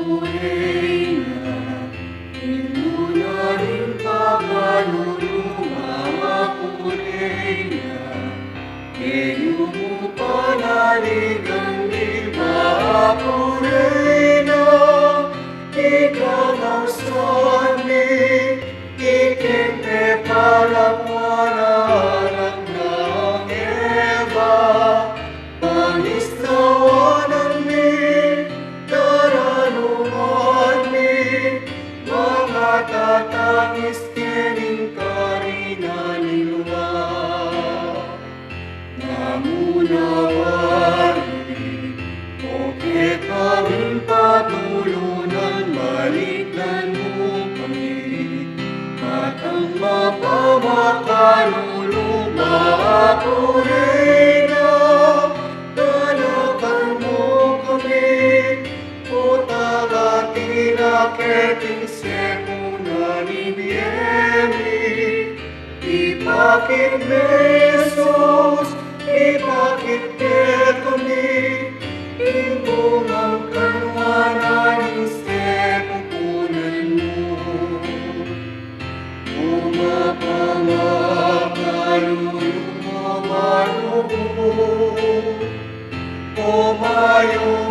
Reina, inunahin pagkalulunga ko, Reina, iyong panaligan di ba ako, Reina, ikaw ang sani, ikimpe palakwanan ng Eva, panistawanan mi, daralungan mi, mga tatangis kining karina nilwa. Namunawari, okay kaming patulunan, balikdan mo kami, at ang mapamakaluluba ako, Reina, dalakan mo kami, o tagatina keting sekuna ni Biemi, ipakit besos, ipakit kami, imbong ang kanwanan ng sekupunan mo. Umapangakalulong mo marubo, umayo